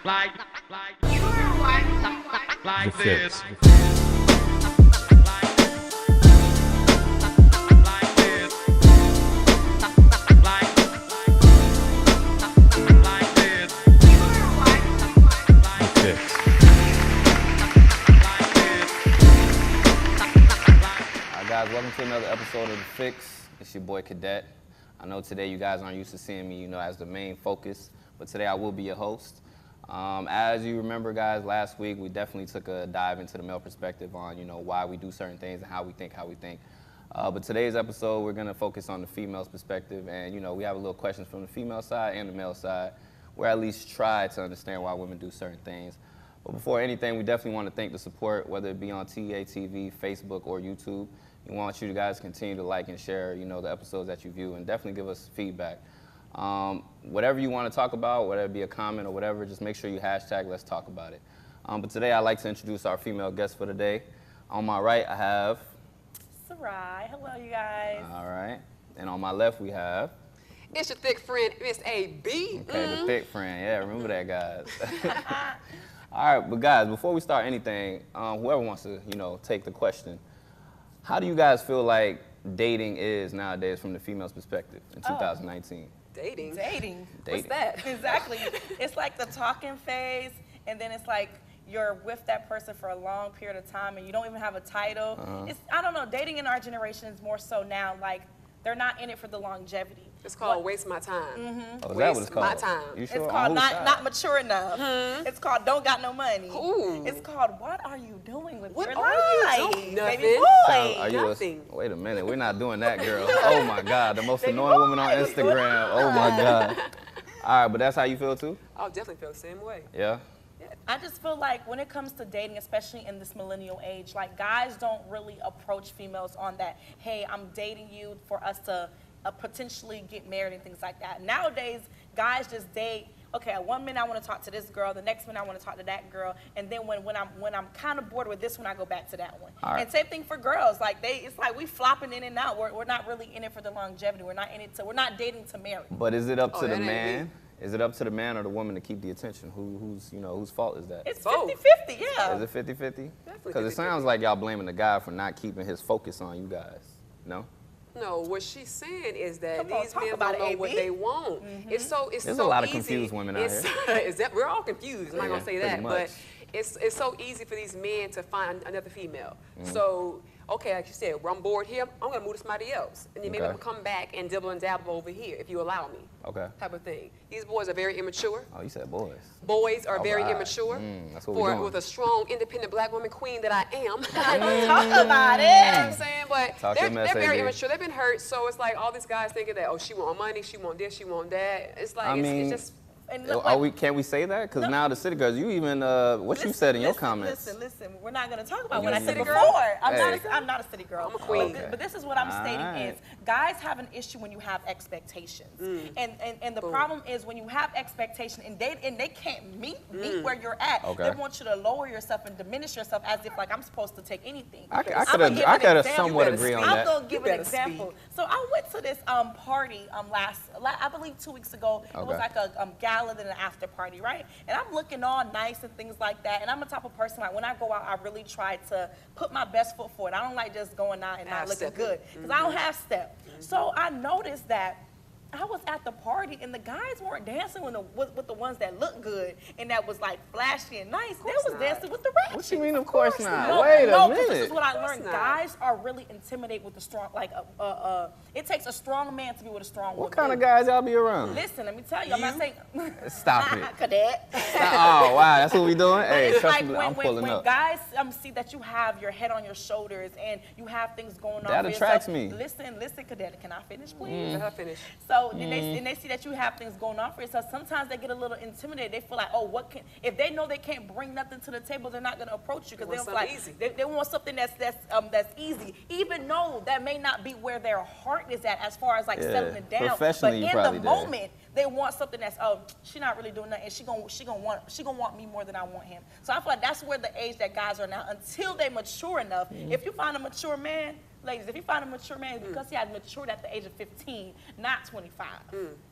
The Fix. Guys, welcome to another episode of The Fix. It's your boy Cadet. I know today you guys aren't used to seeing me, as the main focus, but today I will be your host. As you remember, guys, last week we definitely took a dive into the male perspective on, why we do certain things and how we think. But today's episode, we're gonna focus on the female's perspective, and we have a little questions from the female side and the male side, where at least try to understand why women do certain things. But before anything, we definitely want to thank the support, whether it be on TATV, Facebook, or YouTube. We want you guys to continue to like and share, the episodes that you view, and definitely give us feedback. Whatever you want to talk about, whether it be a comment or whatever, just make sure you hashtag Let's Talk About It. But today I'd like to introduce our female guest for today. On my right, I have Sarai. Hello, you guys. All right. And on my left, we have it's your thick friend, Miss A.B. Okay, the thick friend. Yeah, remember that, guys. All right, but guys, before we start anything, whoever wants to, take the question, how do you guys feel like dating is nowadays from the female's perspective in 2019? Dating. What's that? Exactly. It's like the talking phase, and then it's like you're with that person for a long period of time, and you don't even have a title. I don't know. Dating in our generation is more so now like they're not in it for the longevity. It's called waste my time. Oh, is that what it's called? My time. You sure? It's called not mature enough. It's called don't got no money. Ooh. It's called what are you doing with What your are life? you doing? Nothing. Baby boy. Are you Nothing. wait a minute, we're not doing that, girl. Oh my God, the most annoying woman on Instagram. Oh my God. All right, but that's how you feel too? I'll definitely feel the same way. Yeah? I just feel like when it comes to dating, especially in this millennial age, like guys don't really approach females on that, hey, I'm dating you for us to potentially get married and things like that. Nowadays, guys just date, okay, one minute I want to talk to this girl, the next minute I want to talk to that girl, and then when I'm kind of bored with this one, I go back to that one. All right. And same thing for girls, like it's like we flopping in and out. We're not really in it for the longevity. We're not dating to marry. But is it up to the that ain't man? Is it up to the man or the woman to keep the attention? Whose fault is that? It's Both. 50-50, yeah. Is it 50-50? Definitely Because it 50-50. sounds like y'all blaming the guy for not keeping his focus on you guys. No? No, what she's saying is that Come on, these talk men about don't know it, what AB. they want. It's so There's so a lot of easy. confused women out here. We're all confused. I'm not gonna say pretty that, much. but it's so easy for these men to find another female. So okay, like you said, I'm bored here. I'm gonna move to somebody else, and then maybe Okay. I'm gonna come back and dibble and dabble over here if you allow me. Okay. Type of thing. These boys are very immature. Oh, you said boys. Boys are very Alright. immature. That's what we're doing. With a strong, independent black woman queen that I am. Talk about You know what it. I'm saying? But Talk they're your mess, very AB. immature. They've been hurt, so it's like all these guys thinking that, oh, she want money, she want this, she want that. It's like, I mean, it's just, And Can we say that? Because now the city girls, you even, what you said in your comments. Listen. We're not going to talk about You what I a said city before. girl? I'm not a city girl. I'm a queen. But this is what I'm stating Alright. is guys have an issue when you have expectations. And the problem is when you have expectation and they can't meet where you're at. Okay. They want you to lower yourself and diminish yourself as if like I'm supposed to take anything. I I'ma give could an have example. somewhat You better agree on speak. I'm that. gonna give an better example. speak. So I went to this party I believe 2 weeks ago. It was Okay. like a gala and an after party, right? And I'm looking all nice and things like that. And I'm the type of person like when I go out, I really try to put my best foot forward. I don't like just going out and not looking Half-stepping. good because I don't have step. So I noticed that I was at the party and the guys weren't dancing with the ones that looked good and that was like flashy and nice. They was not. dancing with the ratchet. What you mean, of course not? No, Wait a no, 'cause minute. This is what I Of course learned. not. Guys are really intimidated with the strong, it takes a strong man to be with a strong woman. What kind of guys y'all be around? Listen, let me tell you, I'm not saying. Stop it. Cadet. Oh, wow, that's what we doing? Hey, It's trust like me, I'm pulling when up. guys see that you have your head on your shoulders and you have things going on. That for attracts yourself. me. Listen, Cadet. Can I finish, please? let her finish. So and they see that you have things going on for yourself. Sometimes they get a little intimidated. They feel like, oh, if they know they can't bring nothing to the table, they're not gonna approach you because They they want don't like something easy. they want something that's easy, even though that may not be where their heart is at as far as like Yeah. settling down. But Professionally, you in the probably did. moment, they want something that's she not really doing nothing. She gonna want me more than I want him. So I feel like that's where the age that guys are now until they mature enough. If you find a mature man, Ladies, if you find a mature man, it's because he had matured at the age of 15, not 25.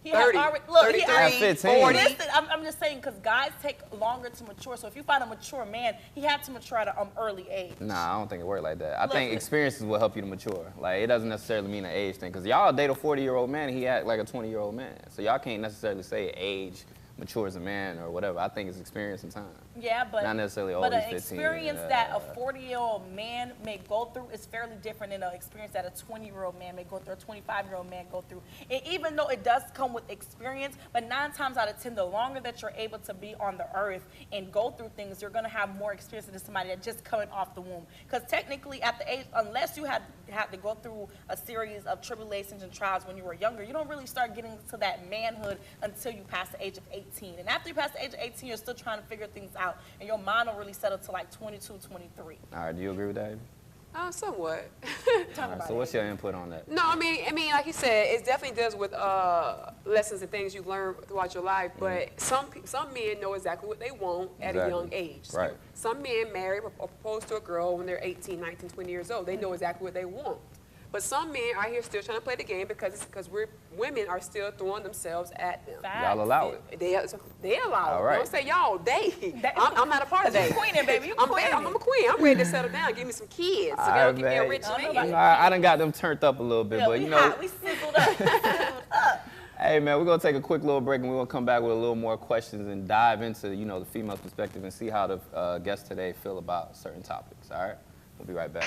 He 30, had already, look, 33, he already, 15. 40. Listen, I'm just saying, because guys take longer to mature. So if you find a mature man, he had to mature at an early age. Nah, I don't think it works like that. I think Listen. experiences will help you to mature. Like, it doesn't necessarily mean an age thing. Because y'all date a 40-year-old man and he act like a 20-year-old man. So y'all can't necessarily say age matures a man or whatever. I think it's experience and time. Yeah, but Not necessarily but always an 15, experience that a 40-year-old man may go through is fairly different than an experience that a 20-year-old man may go through, a 25-year-old man go through. And even though it does come with experience, but 9 times out of 10, the longer that you're able to be on the earth and go through things, you're gonna have more experience than somebody that's just coming off the womb. Because technically, at the age, unless you had to go through a series of tribulations and trials when you were younger, you don't really start getting to that manhood until you pass the age of 18. And after you pass the age of 18, you're still trying to figure things out, and your mind don't really settle to like 22, 23. All right, do you agree with that? Somewhat. Talk All right, about so it. what's your input on that? No, I mean, like you said, it definitely deals with lessons and things you've learned throughout your life. But some men know exactly what they want at a young age. Right. Some men marry or propose to a girl when they're 18, 19, 20 years old. They know exactly what they want. But some men are here still trying to play the game because women are still throwing themselves at them. Facts. Y'all allow it. They allow All it. right. Don't say y'all, I'm not a part of that. You queening, baby. You queening. I'm a queen. I'm ready to settle down. Give me some kids. So All y'all right, give me a man. rich I don't know man. about I done got them turned up a little bit, Yeah, but we you know. hot. We sizzled up. We sizzled up. Hey man, we're gonna take a quick little break and we're gonna come back with a little more questions and dive into, the female perspective and see how the guests today feel about certain topics. All right, we'll be right back.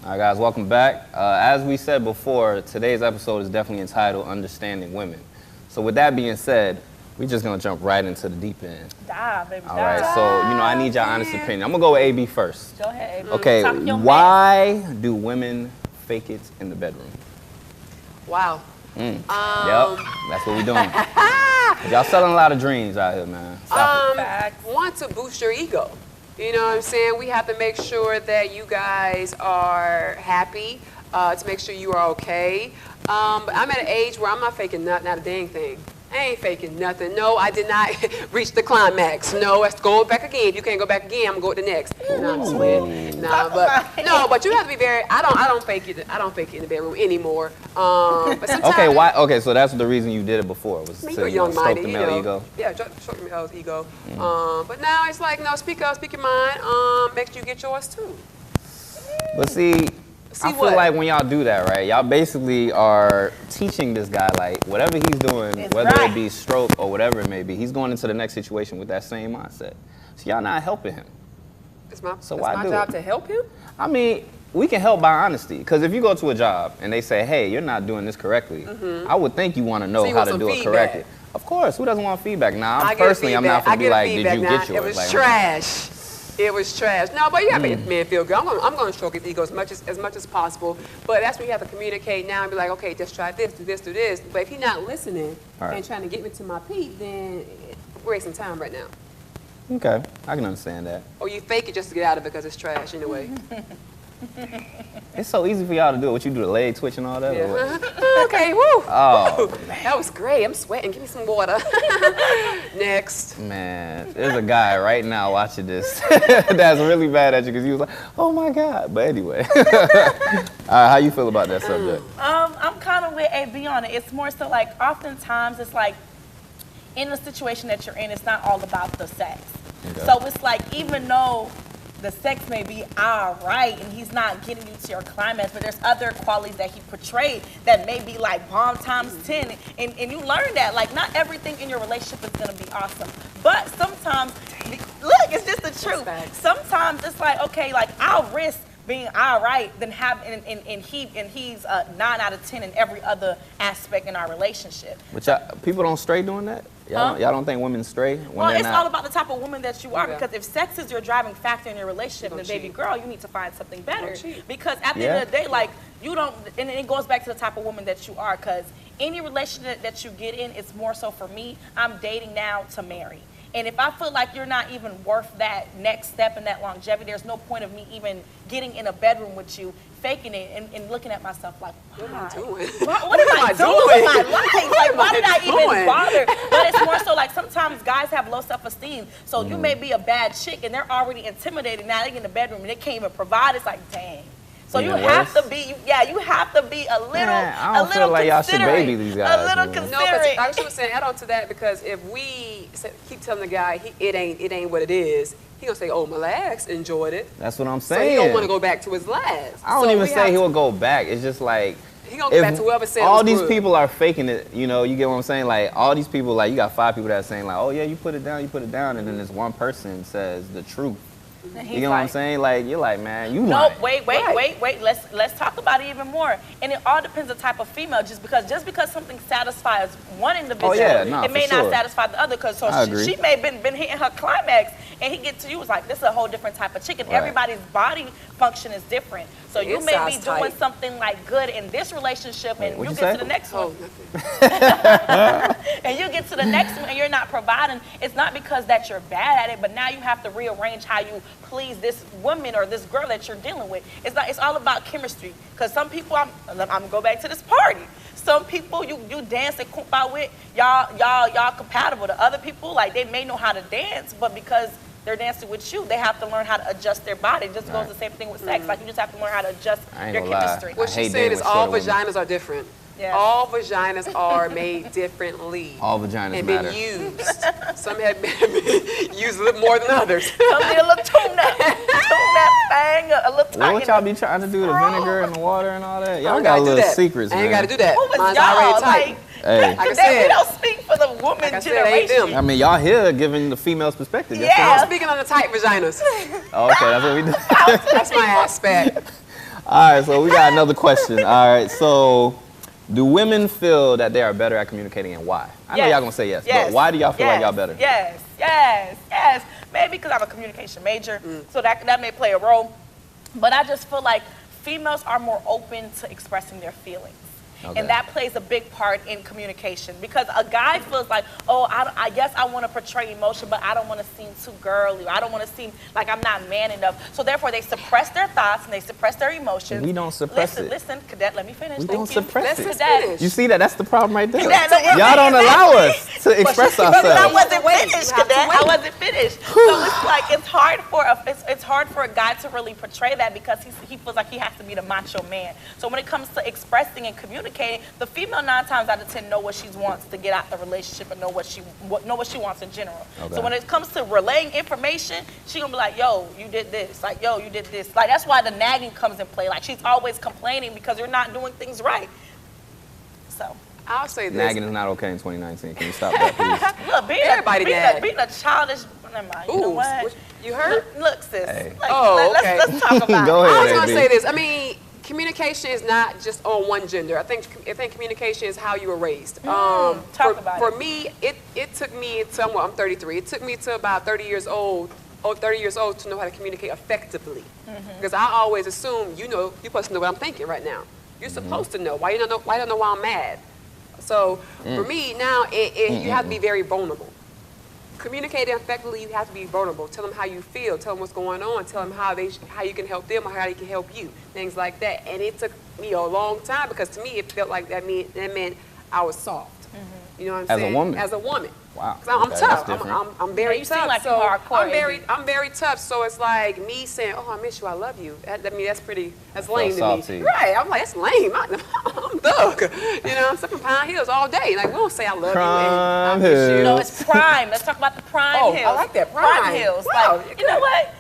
All right, guys, welcome back. As we said before, today's episode is definitely entitled "Understanding Women." So with that being said, we're just gonna jump right into the deep end. Dive, baby. All dive. right, so I need your honest opinion. I'm gonna go with AB first. Go ahead. Okay, Talk your mess. why do women fake it in the bedroom? Wow. Yep, that's what we doing. Y'all selling a lot of dreams out here, man. Stop it. Facts. Want to boost your ego. You know what I'm saying? We have to make sure that you guys are happy, to make sure you are okay. But I'm at an age where I'm not faking not a dang thing. I ain't faking nothing. No, I did not reach the climax. No, let's go back again. If you can't go back again, I'm gonna go with the next. No, I'm sweating. But you have to be very. I don't fake it. I don't fake it in the bedroom anymore. But sometimes. Okay, why? Okay, so that's the reason you did it before was You're to young-minded, stroke the you male know. ego. Yeah, stroke the male's ego. But now it's like, no, speak up, speak your mind. Make sure you get yours too. But see, I feel what? like when y'all do that, right, y'all basically are teaching this guy, like, whatever he's doing, It's whether right. it be stroke or whatever it may be, he's going into the next situation with that same mindset. So y'all not helping him. It's my why do job it? to help him. I mean, we can help by honesty. Because if you go to a job and they say, hey, you're not doing this correctly, I would think you want to know So you how want to some do it feedback. correctly. Of course, who doesn't want feedback? Now, I I'm personally, I'm not going to be like, did you get yours? It was Like, trash. It was trash. No, but you have to make the man feel good. I'm going to stroke his ego as much as possible. But that's when you have to communicate now and be like, okay, just try this, do this, do this. But if he's not listening Right. and trying to get me to my peak, then we're wasting time right now. Okay, I can understand that. Or you fake it just to get out of it because it's trash anyway. It's so easy for y'all to do it. What you do, the leg twitch and all that? Or what? Okay, woo. Oh, That was great. I'm sweating. Give me some water. Next. man, there's a guy right now watching this that's really bad at you because he was like, oh my God. But anyway, how you feel about that subject? I'm kind of with AB on it. It's more so like oftentimes it's like in the situation that you're in, it's not all about the sex. Okay. So it's like even though the sex may be all right and he's not getting you to your climax, but there's other qualities that he portrayed that may be like bomb times 10. And you learn that like not everything in your relationship is gonna be awesome. But sometimes, look, it's just the truth. Facts. Sometimes it's like, okay, like I'll risk being all right than having and he's 9 out of 10 in every other aspect in our relationship. But people don't stray doing that? Y'all don't think women stray when Well, they're it's not? all about the type of woman that you are. Yeah. Because if sex is your driving factor in your relationship, Don't then baby cheat. girl, you need to find something better. Don't cheat. Because at the Yeah. end of the day, like you don't, and it goes back to the type of woman that you are. Because any relationship that you get in, it's more so for me. I'm dating now to marry. And if I feel like you're not even worth that next step in that longevity, there's no point of me even getting in a bedroom with you, faking it and looking at myself like, What am I doing? What am I doing with my life? Like, why did I even bother? But it's more so like sometimes guys have low self-esteem. So you may be a bad chick and they're already intimidated. Now they get in the bedroom and they can't even provide. It's like, dang. So you have to be, you have to be a little, I don't feel like y'all should baby these guys. A little man. considerate. No, because I was saying add on to that because if we keep telling the guy it ain't what it is, he gonna say, oh, my last enjoyed it. That's what I'm So saying. he don't want to go back to his last. I don't even say he'll go back. It's just like, he gonna go back to whoever said all it was these good. people are faking it, you know, you get what I'm saying? Like, all these people, like, you got 5 people that are saying, like, oh, yeah, you put it down, and then this one person says the truth. You know what I'm saying? Like, you're like, man, you No, lying. wait. Let's talk about it even more. And it all depends on the type of female. Just because something satisfies one individual, it may not satisfy the other. Because she may have been hitting her climax, and he gets to you, it's like, this is a whole different type of chick. And everybody's body function is different. So you may be doing something like good in this relationship, and you get to the next one. And you get to the next one, and you're not providing. It's not because that you're bad at it, but now you have to rearrange how you please this woman or this girl that you're dealing with. It's all about chemistry. Because some people, I'm gonna go back to this party. Some people you dance and kump out with, y'all compatible. To other people, like, they may know how to dance, but because they're dancing with you, they have to learn how to adjust their body. It just goes the same thing with sex. Like, you just have to learn how to adjust your chemistry. What she's saying is all vaginas are different. Yeah. All vaginas are made differently. All vaginas and matter. been used. Some have been used a little more than others. Some need a little tune that thing, a little tiny. What y'all be trying to do, the vinegar and the water and all that? Y'all I got gotta do little that. secrets, man. I ain't got to do that. Who was Mine's y'all? already tight. Like, Hey. Like I said, we don't speak for the woman like I said, ain't generation. them. I mean, y'all here giving the female's perspective. Yeah. I'm speaking on the tight vaginas. Oh, okay, that's what we do. That's my aspect. All right, so we got another question. All right, so do women feel that they are better at communicating, and why? I know y'all gonna say yes, but why do y'all feel like y'all better? Yes. Maybe because I'm a communication major, so that may play a role. But I just feel like females are more open to expressing their feelings. Okay. And that plays a big part in communication, because a guy feels like, oh, I guess I want to portray emotion, but I don't want to seem too girly, or I don't want to seem like I'm not man enough. So therefore, they suppress their thoughts and they suppress their emotions. We don't suppress it. Listen, Cadet, let me finish. We Thank don't you. suppress it. Cadet. You see that? That's the problem right there. Cadet, Y'all don't allow us to express But I ourselves. wasn't finished, Cadet. I wasn't finished. So it's like it's hard for a guy to really portray that, because he feels like he has to be the macho man. So when it comes to expressing and communicating, the female 9 times out of 10 know what she wants to get out the relationship and know what she wants in general. Okay. So when it comes to relaying information, she gonna be like, yo, you did this. Like, yo, you did this. Like, that's why the nagging comes in play. Like, she's always complaining because you're not doing things right. So I'll say this. Nagging is not okay in 2019. Can you stop that, please? look, being a childish. Never mind. You know what? You heard? Look, sis. Hey. Let's talk about Go it. ahead. I was going AB. to say this. I mean, communication is not just on one gender. I think communication is how you were raised. Talk about for it. me, it took me to, I'm 33. It took me to about 30 years old to know how to communicate effectively. Because I always assume, you're supposed to know what I'm thinking right now. You're supposed to know. Why you don't know why I'm mad? So for me now, you have to be very vulnerable. Communicating effectively, you have to be vulnerable. Tell them how you feel. Tell them what's going on. Tell them how you can help them or how they can help you. Things like that. And it took me a long time, because to me it felt like that meant I was soft. You know what I'm saying? As a woman? As a woman. Wow. 'Cause I'm Okay, tough. that's different. I'm very you seem tough. like you so hardcore, I'm very tough. So it's like me saying, "Oh, I miss you. I love you." That's lame to salty. me. Right? I'm like, that's lame. I'm thug. I'm stepping Pine Hills all day. Like, we don't say I love you and I miss you. No, it's prime. Let's talk about the prime Oh, hills. I like that, prime. Hills. Wow, Like, you know what?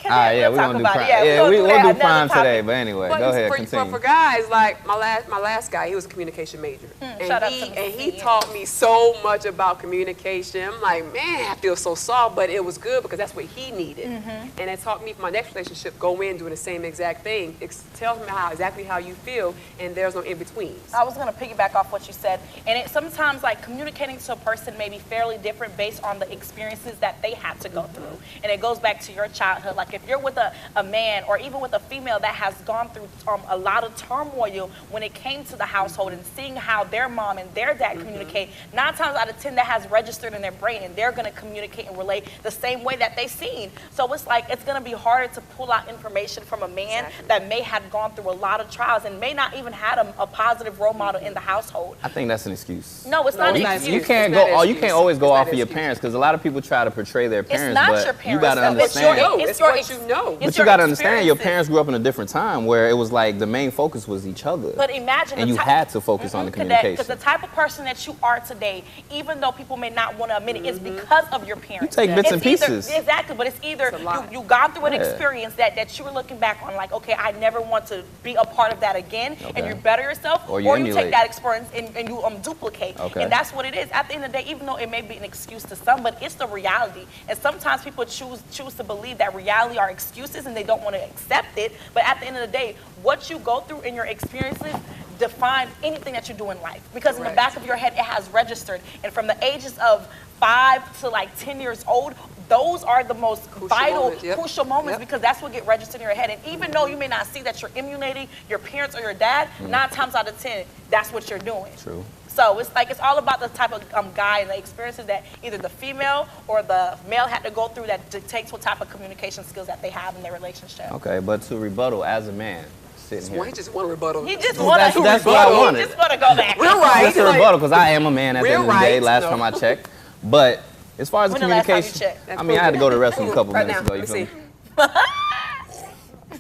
All right, yeah, we're gonna do prime. Yeah, we'll do prime today. But anyway, go ahead, continue. For guys, like my last guy, he was a communication major, shout out and to he taught me so much about communication. I'm like, man, I feel so soft, but it was good because that's what he needed, and it taught me for my next relationship, go in doing the same exact thing. Tell him exactly how you feel, and there's no in betweens. I was gonna piggyback off what you said, and it sometimes like communicating to a person may be fairly different based on the experiences that they had to go through, and it goes back to your childhood. Like if you're with a man or even with a female that has gone through a lot of turmoil when it came to the household and seeing how their mom and their dad communicate, 9 times out of 10 that has registered in their brain, and they're going to communicate and relate the same way that they've seen. So it's like it's going to be harder to pull out information from a man that may have gone through a lot of trials and may not even had a positive role model in the household. I think that's an excuse. No, it's not an excuse. You can't go. You can't always go off of your parents, because a lot of people try to portray their parents. It's not but your parents. You got to understand. It's what you know. But you got to understand, your parents grew up in a different time where it was like the main focus was each other. But imagine, and you had to focus on the communication. Because the type of person that you are today, even though people may not want to admit it, is because of your parents. You take bits and pieces. Exactly, but it's either you gone through an experience that you were looking back on, like, okay, I never want to be a part of that again, and you better yourself, or you take that experience and you duplicate. And that's what it is. At the end of the day, even though it may be an excuse to some, but it's the reality. And sometimes people choose to believe that reality are excuses and they don't want to accept it. But at the end of the day, what you go through in your experiences define anything that you do in life. Because in the back of your head, it has registered. And from the ages of 5 to like 10 years old, those are the most crucial moments because that's what get registered in your head. And even though you may not see that you're emulating your parents or your dad, 9 times out of 10, that's what you're doing. True. So it's like, it's all about the type of guy and the experiences that either the female or the male had to go through that dictates what type of communication skills that they have in their relationship. Okay, but to rebuttal as a man, sitting here. He just want to rebuttal. He just want to that's what I wanted. He just want to go back. We're right. That's a rebuttal, because I am a man at the end of the day, last time I checked. But as far as the communication, I mean, I had to go to the restroom a couple minutes ago, you feel me?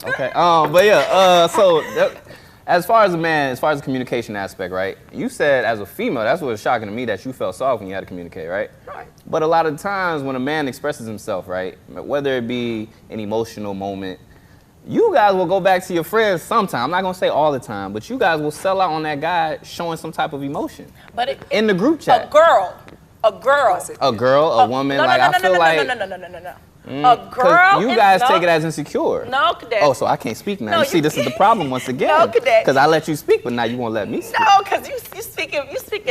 Okay, but yeah, so as far as a man, as far as the communication aspect, right? You said as a female, that's what was shocking to me, that you felt soft when you had to communicate, right? Right. But a lot of times when a man expresses himself, right, whether it be an emotional moment, you guys will go back to your friends sometime. I'm not gonna say all the time, but you guys will sell out on that guy showing some type of emotion. But in the group chat. A girl, a woman, like I feel like. A girl. You guys take it as insecure. No, Cadet. Oh, so I can't speak now. You see, this is the problem once again. No, Cadet. Because I let you speak, but now you won't let me speak. No, because you speaking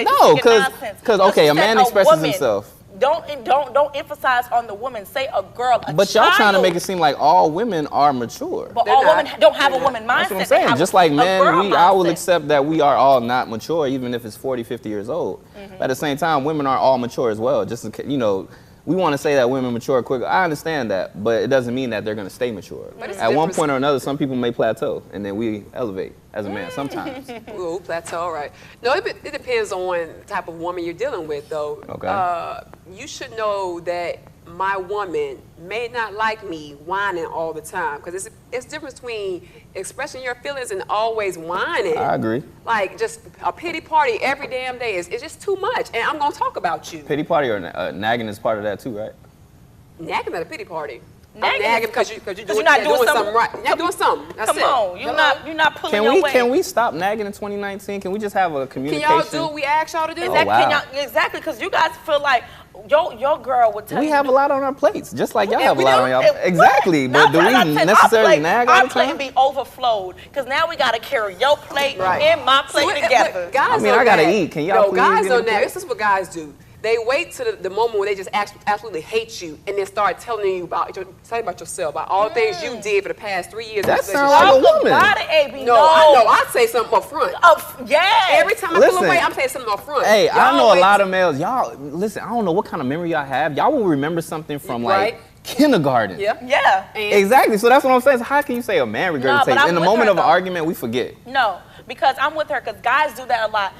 No, nonsense. because okay, a man expresses himself. Don't emphasize on the woman. Say a girl, a But y'all trying to make it seem like all women are mature. But all women don't have a woman mindset. That's what I'm saying. Just like men, I will accept that we are all not mature, even if it's 40, 50 years old. But at the same time, women are all mature as well. Just, you know, we want to say that women mature quicker. I understand that, but it doesn't mean that they're going to stay mature. At one point or another, some people may plateau, and then we elevate as a man sometimes. Ooh, plateau, right. No, it depends on the type of woman you're dealing with, though. Okay. You should know that my woman may not like me whining all the time, because it's difference between expressing your feelings and always whining. I agree. Like just a pity party every damn day is just too much, and I'm gonna talk about you. Pity party or nagging is part of that too, right? Nagging at a pity party. Nagging because you're not doing something right. You're not doing something. That's Come on, you're not pulling your weight. Can we stop nagging in 2019? Can we just have a communication? Can y'all do what we asked y'all to do? Exactly, because you guys feel like your girl would tell you. We have a lot on our plates, just like y'all have a lot on y'all. Exactly, but do we necessarily nag all the time? Our plate be overflowed, because now we got to carry your plate and my plate together. I mean, I got to eat. Can y'all please guys don't nag. This is what guys do. They wait to the moment where they just absolutely hate you, and then start telling you about yourself, about all the things you did for the past 3 years. That sounds like a woman. No, I know. I say something up front. Yeah. Every time I pull away, I'm saying something up front. Hey, I know a lot of males. Y'all, listen, I don't know what kind of memory y'all have. Y'all will remember something from like kindergarten. Yeah. Exactly. So that's what I'm saying. So how can you say a man regurgitates? In the moment of an argument, we forget. No. Because I'm with her, because guys do that a lot.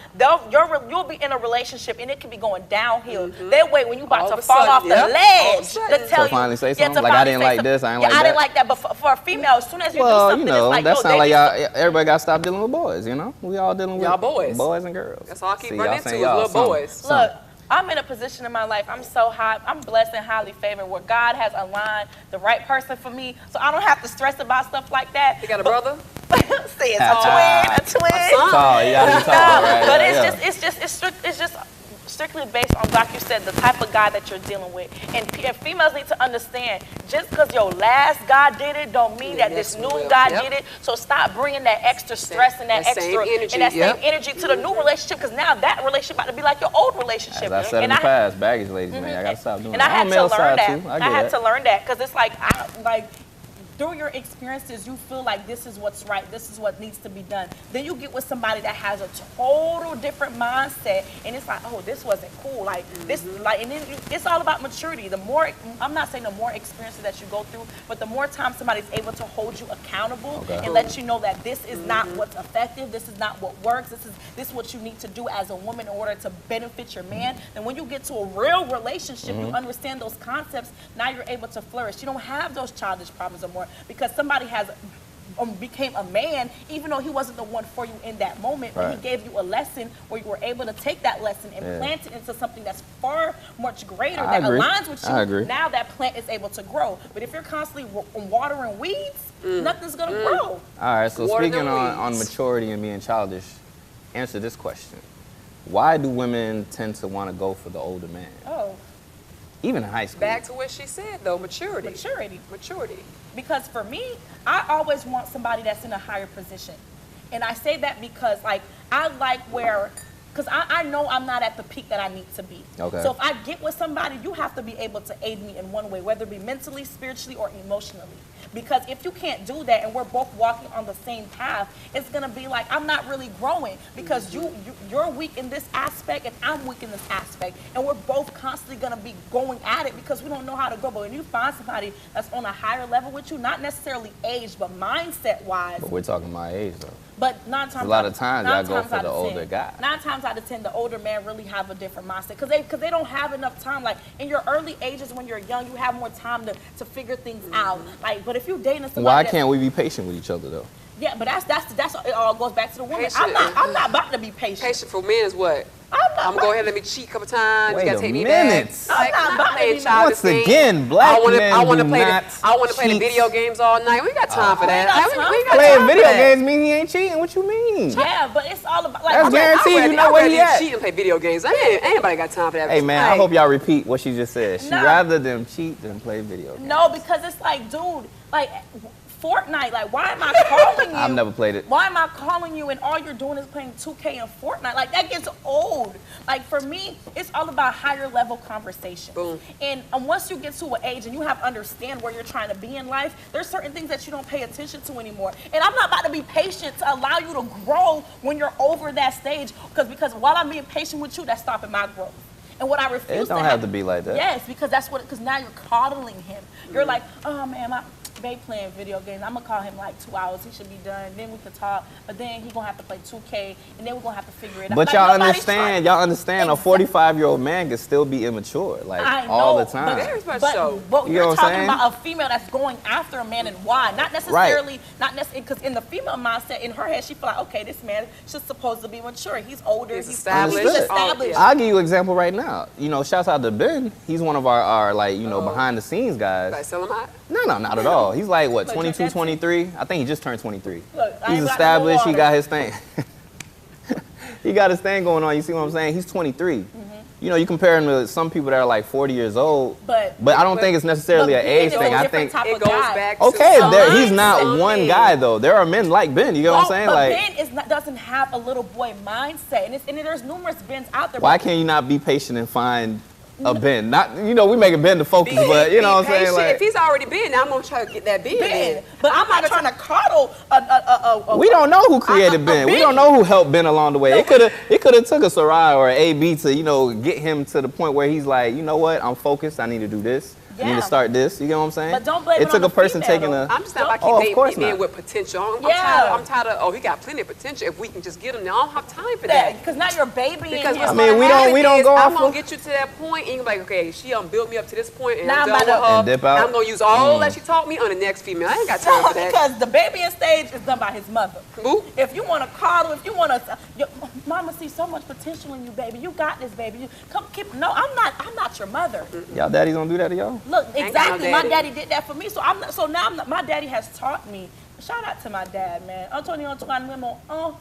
You'll be in a relationship and it can be going downhill. They wait when you about to fall off the ledge to tell you. Finally say something like, I didn't like this, I didn't like that. I didn't like that, but for a female, as soon as you do something, it's like, that sounds like everybody got to stop dealing with boys, you know? We all dealing with boys and girls. That's all I keep running into is little boys. Look, I'm in a position in my life, I'm so high, I'm blessed and highly favored, where God has aligned the right person for me, so I don't have to stress about stuff like that. You got a brother? See, it's a twin. Tall, you gotta be tall, right? But it's just strictly based on, like you said, the type of guy that you're dealing with. And females need to understand, just because your last guy did it, don't mean that this new guy did it. So stop bringing that extra stress and that extra same energy to the new relationship, because now that relationship about to be like your old relationship. As I said in the past, baggage ladies, man, I gotta stop doing that. And I had to learn that. I had to learn that, because it's like, through your experiences, you feel like this is what's right, this is what needs to be done. Then you get with somebody that has a total different mindset, and it's like, oh, this wasn't cool. Like this, like, and then it's all about maturity. The more, I'm not saying the more experiences that you go through, but the more time somebody's able to hold you accountable and let you know that this is not what's effective, this is not what works, this is what you need to do as a woman in order to benefit your man. And when you get to a real relationship, you understand those concepts. Now you're able to flourish. You don't have those childish problems anymore because somebody has became a man, even though he wasn't the one for you in that moment, but he gave you a lesson where you were able to take that lesson and plant it into something that's far much greater that aligns with you. I agree. Now that plant is able to grow. But if you're constantly watering weeds, nothing's gonna grow. All right, so Water speaking the on weeds. maturity and being childish, answer this question. Why do women tend to want to go for the older man? Oh, Even in high school. Back to what she said, though, maturity. maturity. Because for me, I always want somebody that's in a higher position. And I say that because, like, I like where, because I know I'm not at the peak that I need to be. Okay. So if I get with somebody, you have to be able to aid me in one way, whether it be mentally, spiritually, or emotionally. Because if you can't do that and we're both walking on the same path, it's gonna be like, I'm not really growing because you're weak in this aspect and I'm weak in this aspect. And we're both constantly gonna be going at it because we don't know how to grow. But when you find somebody that's on a higher level with you, not necessarily age, but mindset-wise. But we're talking my age, though. But 9 times A lot of times y'all go times for out the of older 10, guy. 9 times out of 10, the older man really have a different mindset because they don't have enough time. Like in your early ages, when you're young, you have more time to figure things out. Like, but if you're dating somebody, Why can't we be patient with each other, though? Yeah, but that's it all goes back to the woman. Patient. I'm not about to be patient. Patient for men is what? I'm I'm not. gonna go ahead and let me cheat a couple times. Wait you gotta a take me minute. back. I'm not about to playing be- childish Once games. again, black men I wanna do play not I want to play the cheat. video games all night. We got time for that. ain't got We time got for Playing time for video that. games mean he ain't cheating. What you mean? Yeah, but it's all about like. That's I'm guaranteed. like, You know where he at. Cheat and play video games. Ain't anybody got time for that. Hey, man, I Like, hope y'all repeat what she just said. She Nah. rather them cheat than play video games. No, because it's like, dude, like Fortnite. Like, why am I calling you? I've never played it. Why am I calling you and all you're doing is playing 2K and Fortnite? Like, that gets old. Like, for me, it's all about higher level conversation. Boom. And once you get to an age and you have understand where you're trying to be in life, there's certain things that you don't pay attention to anymore. And I'm not about to be patient to allow you to grow when you're over that stage. Because while I'm being patient with you, that's stopping my growth. And what I refuse It don't have to be like that. Yes, because because now you're coddling him. You're like, oh man, my babe playing video games. I'm gonna call him like 2 hours. He should be done. Then we can talk. But then he gonna have to play 2K, and then we're gonna have to figure it out. But Like, y'all nobody's trying- understand a 45-year-old man can still be immature, like I know, all the time. Very much but, so. but You know you're what I'm talking saying? about a female that's going after a man and why? Not necessarily, because in the female mindset, in her head, she feel like, okay, this man should supposed to be mature. He's older. He's He's established. established. Yeah. I'll give you an example right now. You know, shouts out to Ben. He's one of our like, you know, behind the scenes guys. Like, sell them out. No, not at all. He's like, what, Look, 22, that's- 23? I think he just turned 23. Look, I He's ain't got no established. He water. got his thing. He got his thing going on. You see what I'm saying? He's 23. You know, you compare him to some people that are like 40 years old. But I don't think it's necessarily But an Ben age is a thing. I different think, type It of goes guy. back to okay, he's mindset. not one guy though. There are men like Ben. You get what I'm saying? But Like, Ben doesn't have a little boy mindset, and there's numerous Bens out there. why can't you not be patient and find a Ben? Not, you know, we making Ben the focus, but you know what I'm saying? Patient. Like, If he's already been, now I'm gonna try to get that Ben. Ben? But I'm not trying to coddle a we don't know who created Ben. We don't know who helped Ben along the way. It could have took a Sarai or an AB to, you know, get him to the point where he's like, you know what, I'm focused. I need to do this. I need Yeah. to start this. You get what I'm saying? But don't blame it it took on a the person female, taking though. a. I'm just not about Oh, of keep course dating men not. with potential. Yeah. I'm tired of, he got plenty of potential. If we can just get him, now I don't have time for that. Because now you're baby. Because and what's I mean, gonna we don't- happen we don't is go I'm off gonna of- get you to that point, and you're like, okay, she built me up to this point, and Now I'm I'm done with about to- her. And dip out? I'm gonna use all that she taught me on the next female. I ain't got time for that. Because the babying stage is done by his mother. Boo. If you want to coddle, if you want to, mama sees so much potential in you, baby. You got this, baby. You come keep. No, I'm not your mother. Y'all daddies don't do that to y'all? Look, Ain't got no exactly. My daddy. daddy did that for me. So I'm not. So now my daddy has taught me. Shout out to my dad, man. Antonio Antoine Pile.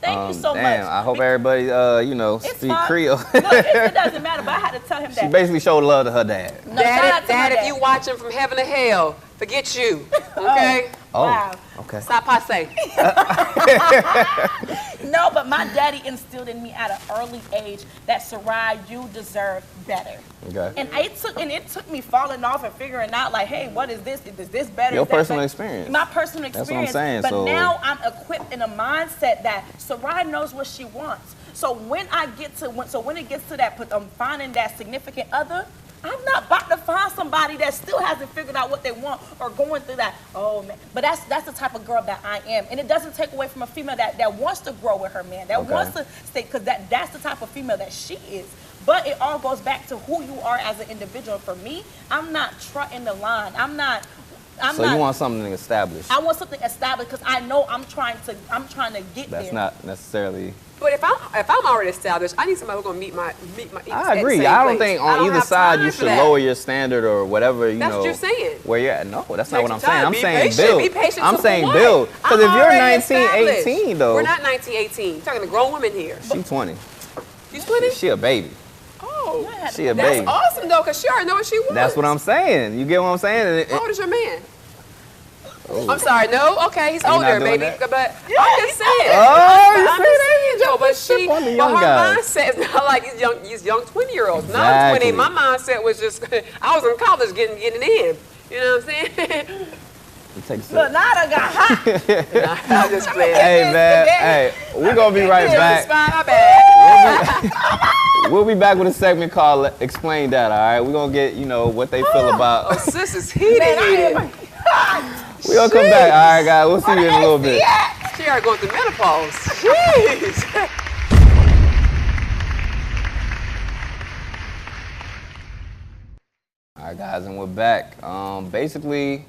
Thank you so damn, much. I hope everybody, you know, It's speak fine. Creole. Look, it doesn't matter, but I had to tell him She that. basically showed love to her dad. No, shout out to my Dad, if dad. you watching from heaven to hell, forget you. Okay? Oh, Wow. okay. Stop passe. No, but But my daddy instilled in me at an early age that, Sarai, you deserve better. Okay. And it took me falling off and figuring out, like, hey, what is this? Is this better? Your Is that personal better? experience. My personal That's what I'm experience. saying, But so- now I'm equipped in a mindset that Sarai knows what she wants. So when it gets to that, finding that significant other, I'm not about to find somebody that still hasn't figured out what they want or going through that. Oh man, but that's the type of girl that I am, and it doesn't take away from a female that wants to grow with her man, that wants to stay, because that's the type of female that she is. But it all goes back to who you are as an individual. For me, I'm not trotting the line. So you want something established? I want something established because I know I'm trying to get there. That's not necessarily. But if I'm already established, I need somebody who's gonna meet my. I agree. I don't think on either side you should lower your standard or whatever, you know. That's what you're saying. Where you're at. No, that's not what I'm Take your saying. time. I'm Be saying patient. build. Be patient I'm for saying what? build. Because if I'm you're already 19, established. 18 though. We're not 19, 18. You're talking to grown women here. She's 20. You 20? She a baby. Oh, She a that's baby. awesome though, cause she already know what she wants. That's what I'm saying. You get what I'm saying? How old is your man? I'm sorry, no, okay, he's Are you older, not doing baby. that? But I'm just saying. Oh, you I'm see just that? saying, Joe, but on the but young her guys. mindset is not like these young 20-year-olds. Now I'm 20, Exactly. my mindset was just, I was in college getting in. You know what I'm saying? Take a sip. Look, now I got hot. I'm just playing. Hey man, hey, we're gonna be right It's back. fine, my bad. We'll be back with a segment called "Explain That." All right, we're gonna get what they feel Oh, about. sis is heated. We're gonna come back. All right, guys, we'll see you in a little bit. She already going through menopause. Jeez. All right, guys, and we're back. Basically,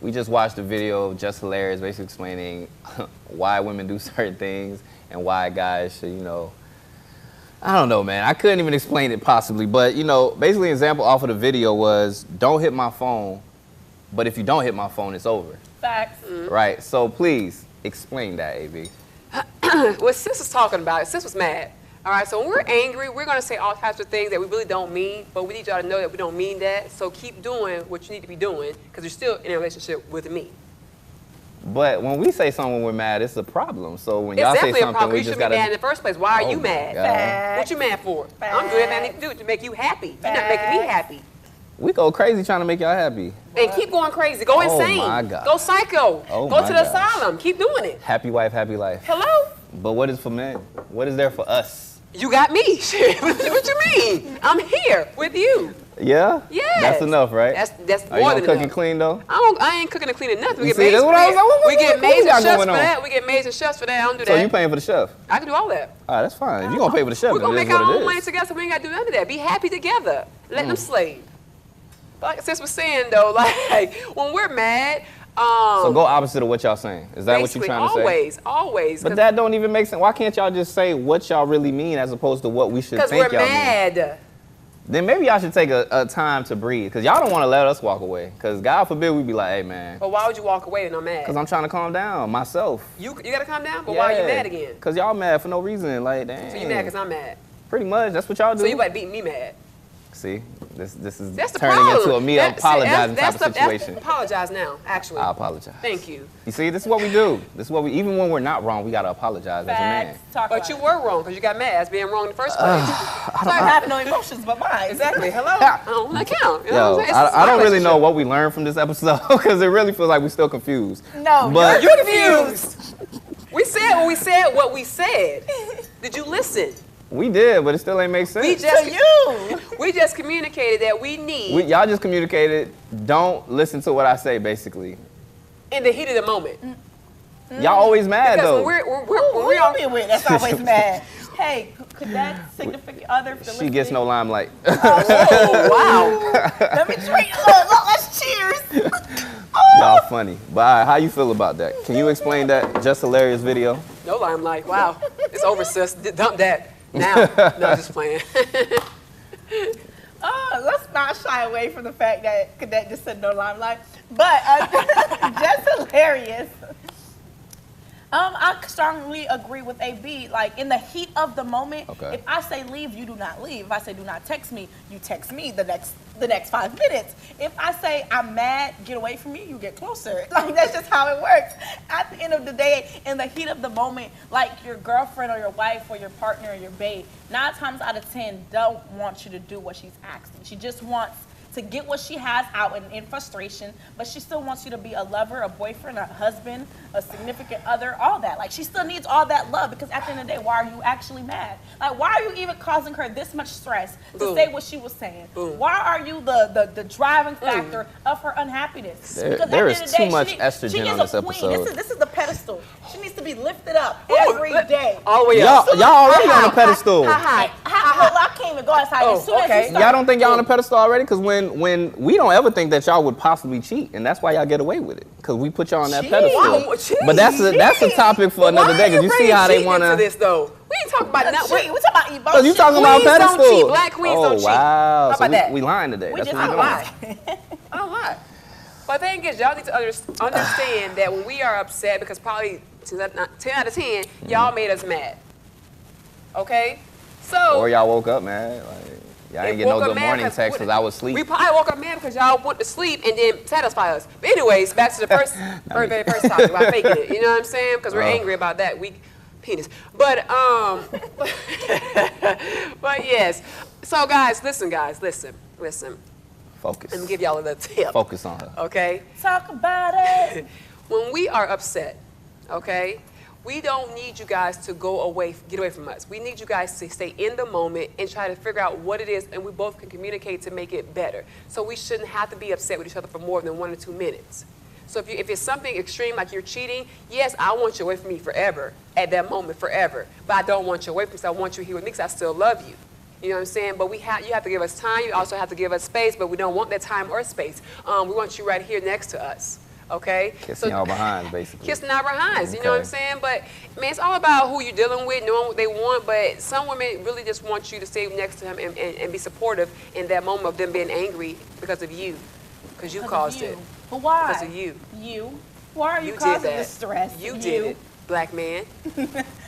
we just watched a video, Just Hilarious, basically explaining why women do certain things and why guys should, I don't know, man. I couldn't even explain it possibly, but, basically an example off of the video was, don't hit my phone, but if you don't hit my phone, it's over. Facts. Right, so please explain that, AB. What sis was talking about, sis was mad. All right, so when we're angry, we're gonna say all types of things that we really don't mean, but we need y'all to know that we don't mean that. So keep doing what you need to be doing, because you're still in a relationship with me. But when we say something when we're mad, it's a problem. So when It's y'all say definitely a something, problem. we You just shouldn't be gotta. mad in the first place. Why are you my mad? God. What you mad for? I'm doing everything I need to do to make you happy. You're not making me happy. We go crazy trying to make y'all happy. And keep going crazy. Go insane. my God. Go psycho. Oh Go my to the gosh. asylum. Keep doing it. Happy wife, happy life. Hello? But what is for men? What is there for us? You got me. Shit. What you mean? I'm here with you. Yeah? Yes. That's enough, right? That's Are you more gonna than cook enough. and clean though? I ain't cooking and cleaning nothing. We You get see, maids that's for what I was that. like, We get what maids got and chefs going for on? that. We get maids and chefs for that. I don't do So that. you paying for the chef? I can do all that. All right, that's fine. If you gonna pay for the chef, We're then gonna it is make our what own it money is. together, so we ain't gotta do none of that. Be happy together. Let them slave. But like sis was saying though, like when we're mad, So go opposite of what y'all saying. Is that what you're basically trying to say? always. But that don't even make sense. Why can't y'all just say what y'all really mean as opposed to what we should because think we're y'all mean? mad. Then maybe y'all should take a time to breathe, because y'all don't want to let us walk away. Because God forbid we be like, hey man, But why would you walk away when I'm mad? because I'm trying to calm down myself. You gotta calm down. But why are you mad again? Because y'all mad for no reason. Like, dang. So you mad because I'm mad. Pretty much, that's what y'all do. So you about to beat me mad. See, this is That's the turning problem. into a me apologizing type of situation. Apologize now, actually. I apologize. Thank you. You see, this is what we do. This is what we, even when we're not wrong, we gotta apologize as a man. Facts. Talk But about you it. were wrong because you got mad as being wrong in the first place. I have no emotions but mine. Exactly. Hello. I don't count. You know what Yo, I'm saying? I don't really know relationship. what we learned from this episode, because it really feels like we're still confused. No, But- you're confused. We said what we said. Did you listen? We did, but it still ain't make sense. We just communicated that we need Y'all just communicated, don't listen to what I say, basically. in the heat of the moment. Y'all always mad, Because though. when Who we're you on, be with that's always mad? Hey, could that significant other feel She gets no limelight. oh wow, Let me drink. Look, let's cheers. Y'all funny. But all right, how you feel about that? Can you explain that Just Hilarious video? no limelight. Wow, it's over, sis. Dump that now. No, I'm just playing. Let's not shy away from the fact that Cadet just said no limelight. But just hilarious. I strongly agree with AB. Like in the heat of the moment, Okay. if I say leave, you do not leave. If I say do not text me, you text me the next 5 minutes. If I say I'm mad, get away from me, you get closer. Like that's just how it works. At the end of the day, in the heat of the moment, like your girlfriend or your wife or your partner or your babe, 9 times out of 10 don't want you to do what she's asking. She just wants to get what she has out in frustration, but she still wants you to be a lover, a boyfriend, a husband, a significant other, all that. Like she still needs all that love because at the end of the day, why are you actually mad? Like why are you even causing her this much stress to say what she was saying? Why are you the driving factor of her unhappiness? Because There at is the end of the day, too much she estrogen is on a this queen. episode. This is the pedestal. She needs to be lifted up every day. All the way up. Y'all already on a pedestal. Well, I can't even go outside as soon as you start. Y'all don't think y'all on a pedestal already? Because when we don't ever think that y'all would possibly cheat, and that's why y'all get away with it. Because we put y'all on that pedestal. Wow, cheat. But that's a topic for another day. Because you see how they want to to. this though. We ain't talking about nothing. We're talking about Because you talking about Queens don't pedestal. cheat. Black queens don't cheat. Oh wow! How So about that? we lying today. We That's just what we doing. lie. I don't lie. But the thing is, y'all need to understand that when we are upset, because probably 10 out of 10, y'all made us mad. Okay? So. Or y'all woke up, man. Like, y'all ain't get no good morning text because I was asleep. We probably woke up mad because y'all went to sleep and then satisfy us. But anyways, back to the very first topic about faking it. You know what I'm saying? Because we're angry about that weak penis. But but yes. So guys, listen. Focus. Let me give y'all a little tip. Focus on her. Okay? Talk about it. When we are upset, okay, we don't need you guys to get away from us. We need you guys to stay in the moment and try to figure out what it is, and we both can communicate to make it better. So we shouldn't have to be upset with each other for more than 1 or 2 minutes. So if it's something extreme like you're cheating, yes, I want you away from me forever, at that moment, forever. But I don't want you away from me, so I want you here with me because I still love you. You know what I'm saying? But you have to give us time. You also have to give us space, but we don't want that time or space. We want you right here next to us. Okay? Kissing y'all behinds, basically. Kissing our behinds, you know what I'm Okay. saying? But, man, it's all about who you're dealing with, knowing what they want, but some women really just want you to stay next to them and be supportive in that moment of them being angry because of you, because you caused it. But why? Because of you. You? Why are you You did causing that. the stress? You did it, black man.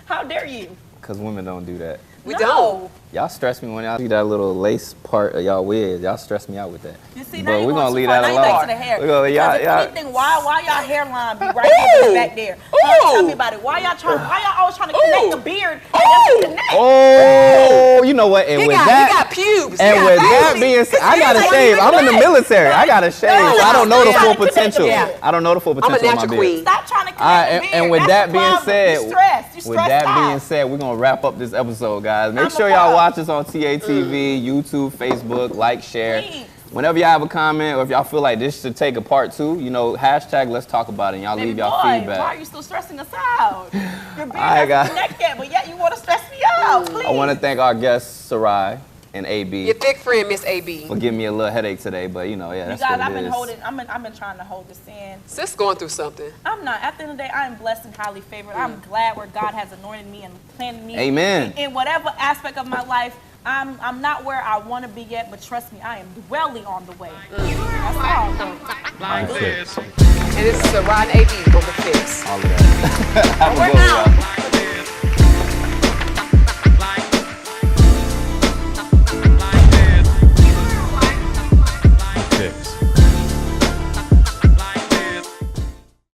How dare you? Because women don't do that. We No. don't. Y'all stress me when y'all see that little lace part of y'all wig. Y'all stress me out with that. You see, But now you we're going gonna too leave far. that Now you back alone. to the hair. We're gonna, Because if y'all, anything, why y'all hairline be right there in the back there? Tell me about it. Why y'all always trying to connect the beard? And doesn't connect? oh, you know what? And He with got that, pubes. and He with got that pubes. being said, I gotta It's shave. like I'm in the you military. I gotta shave. No, So I don't know the stop full trying to connect the potential. beard. I don't know the full I'm a potential of my natural beard. queen. Stop trying to connect Alright, the beard. and with That's that the being problem. said, You stressed. You with stressed that out. being said, we're gonna wrap up this episode, guys. Make I'm sure a y'all part. watch us on TATV, YouTube, Facebook, like, share. Please. Whenever y'all have a comment or if y'all feel like this should take a part 2, you know, hashtag let's talk about it and y'all Baby leave y'all boy, feedback. why are you still stressing us out? Your beard Alright, guys. doesn't connect yet, but yet you want to stress me out. Please. I want to thank our guests, Sarai and AB, Your thick friend, Miss AB. for giving me a little headache today, but you know, yeah, You that's guys, what I've it been is. holding. I've been trying to hold this in. Sis going through something. I'm not. At the end of the day, I am blessed and highly favored. I'm glad where God has anointed me and planted me. Amen. In whatever aspect of my life, I'm not where I want to be yet, but trust me, I am dwelling on the way. That's all. Like this. And this is Sarai and AB on the fifth.